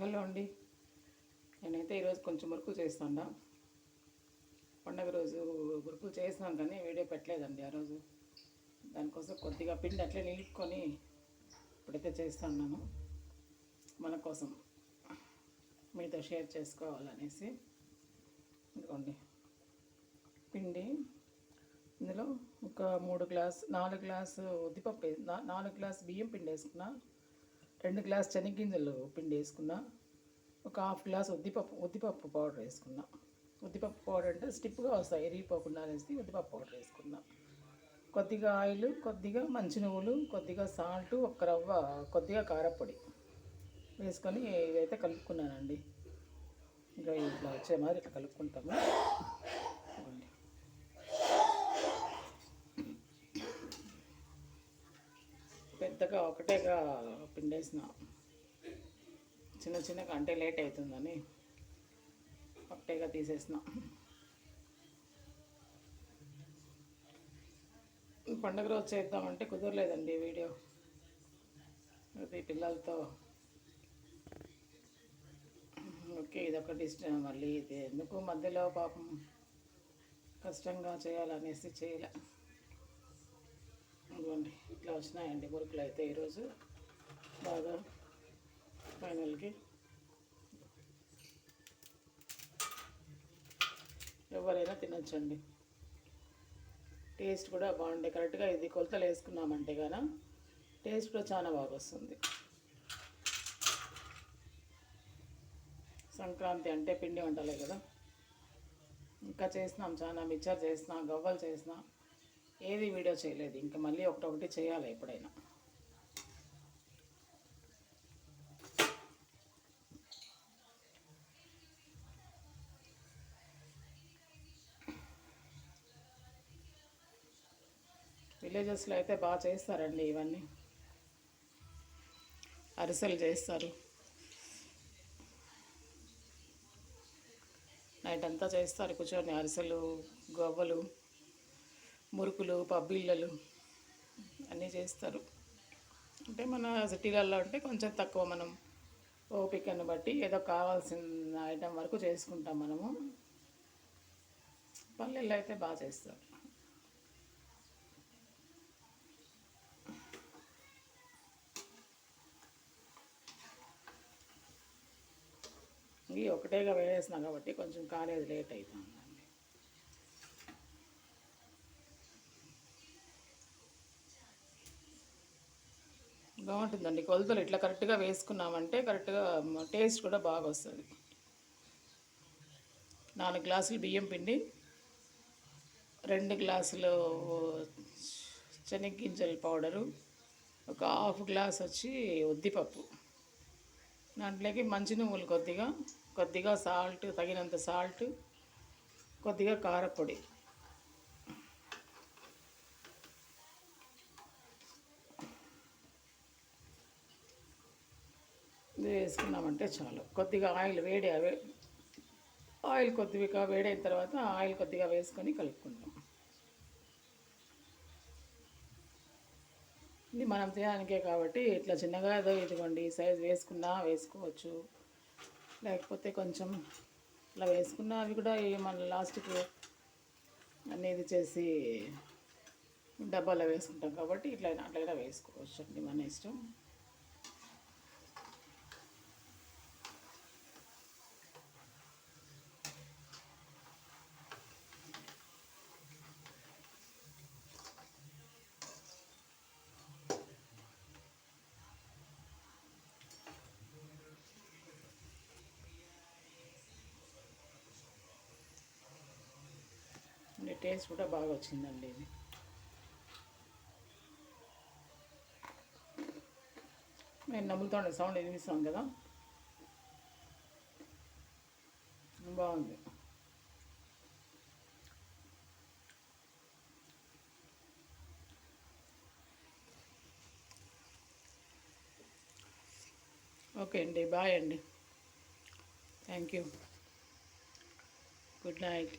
Hello అండి. నేనైతే ఈరోజు కొంచెం మురుకులు చేస్తాను. పండగ రోజు మురుకులు చేసినాను కానీ వీడియో పెట్టలేదండి ఆ రోజు. దానికోసం కొద్దిగా పిండి అట్లే నిలుపుకొని ఇప్పుడైతే చేస్తున్నాను. మన కోసం మీతో షేర్ చేసుకోవాలనేసి. ఇదిగోండి పిండి. ఇందులో ఒక 4 గ్లాసు ఉద్దిపప్పు, 4 గ్లాసు బియ్యం పిండి వేసుకున్నా, 2 గ్లాసు శనగగింజలు పిండి వేసుకున్నా, ఒక హాఫ్ గ్లాస్ ఉద్దిపప్పు పౌడర్ వేసుకున్నా. ఉద్దిపప్పు పౌడర్ అంటే స్టిప్గా వస్తాయి, ఎరిగిపోకుండా అనేసి ఉద్దిపప్పు పౌడర్ వేసుకున్నా. కొద్దిగా ఆయిల్, కొద్దిగా మంచి నువ్వులు, కొద్దిగా సాల్ట్, ఒక రవ్వ, కొద్దిగా కారపొడి వేసుకొని ఇదైతే కలుపుకున్నానండి. ఇంకా ఇట్లా వచ్చే మాదిరి ఇట్లా కలుపుకుంటాము. పెద్దగా ఒకటేగా పిండేసిన, చిన్నగా అంటే లేట్ అవుతుందని ఒకటేగా తీసేసిన. పండుగ రోజు చేద్దామంటే కుదరలేదండి వీడియో, అది పిల్లలతో. ఓకే, ఇదొకటి ఇష్టం. మళ్ళీ ఇది ఎందుకు మధ్యలో పాపం కష్టంగా చేయాలనేసి చేయలే. ఇదిగోండి ఇట్లా వచ్చినాయండి మురుకులు అయితే ఈరోజు బాగా ఫైనల్కి. ఎవరైనా తినొచ్చండి, టేస్ట్ కూడా బాగుండే. కరెక్ట్గా ఇది కొలతలు వేసుకున్నామంటే కానీ టేస్ట్ కూడా చాలా బాగా వస్తుంది. సంక్రాంతి అంటే పిండి వంటలే కదా. ఇంకా చేసినాం చాలా, మిక్చర్ చేసిన, గవ్వలు చేసిన, ఏది వీడియో చేయలేదు. ఇంకా మళ్ళీ ఒకటొకటి చేయాలి ఎప్పుడైనా. విలేజెస్లో అయితే బాగా చేస్తారండి ఇవన్నీ. అరిసెలు చేస్తారు, నైట్ అంతా చేస్తారు కూర్చొని. అరిసెలు, గవ్వలు, మురుకులు, పబ్బిళ్ళలు అన్నీ చేస్తారు. అంటే మన సిటీలలో అంటే కొంచెం తక్కువ, మనం ఓపికను బట్టి ఏదో కావాల్సిన ఐటెం వరకు చేసుకుంటాం మనము. పల్లెల్లో అయితే బాగా చేస్తారు. ఇవి ఒకటేగా వేసేసినా కాబట్టి కొంచెం కాలేజ్ లేట్ అవుతుంది. బాగుంటుందండి కొలతలు ఇట్లా కరెక్ట్గా వేసుకున్నామంటే కరెక్ట్గా టేస్ట్ కూడా బాగా వస్తుంది. 4 గ్లాసులు బియ్యం పిండి, 2 గ్లాసులు శనగగింజల పౌడరు, ఒక హాఫ్ గ్లాస్ వచ్చి ఉద్దిపప్పు, దాంట్లోకి మంచి నువ్వులు కొద్దిగా సాల్ట్, తగినంత సాల్ట్, కొద్దిగా కారపొడి ఇది వేసుకున్నామంటే చాలు. కొద్దిగా ఆయిల్ ఆయిల్ కొద్దిగా వేడైన తర్వాత ఆయిల్ కొద్దిగా వేసుకొని కలుపుకుంటాం. ఇది మనం తినడానికే కాబట్టి ఇట్లా చిన్నగా ఏదో ఇదిగోండి సైజు వేసుకోవచ్చు, లేకపోతే కొంచెం ఇట్లా వేసుకున్నా అవి కూడా మన లాస్ట్కి అనేది చేసి డబ్బాలో వేసుకుంటాం కాబట్టి అట్లయినా వేసుకోవచ్చు అండి, మన ఇష్టం. టేస్ట్ కూడా బాగా వచ్చిందండి ఇది. నేను నమ్ముతాను, సౌండ్ వినిపిస్తాం కదా, బాగుంది. ఓకే అండి, బాయ్ అండి, థ్యాంక్ యూ, గుడ్ నైట్.